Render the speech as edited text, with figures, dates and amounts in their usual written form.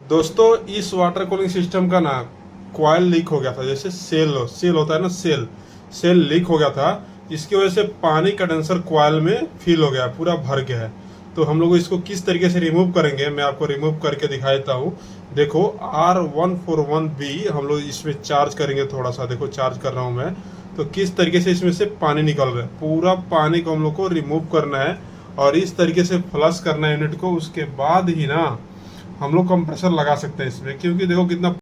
दोस्तों इस water cooling system का ना कॉइल लीक हो गया था। जैसे सेल होता है ना, सेल लीक हो गया था। इसकी वजह से पानी कंडेंसर कॉइल में फिल हो गया, पूरा भर गया है। तो हम लोग इसको किस तरीके से रिमूव करेंगे, मैं आपको रिमूव करके दिखा देता हूँ। देखो R141B हम लोग इसमें चार्ज करेंगे थोड़ा सा। देखो चार्ज कर रहा हूँ मैं, तो किस तरीके से इसमें से पानी निकल रहा है। पूरा पानी को हम लोग को रिमूव करना है और इस तरीके से फ्लश करना है यूनिट को। उसके बाद ही ना हम लोग कंप्रेसर लगा सकते हैं इसमें, क्योंकि देखो कितना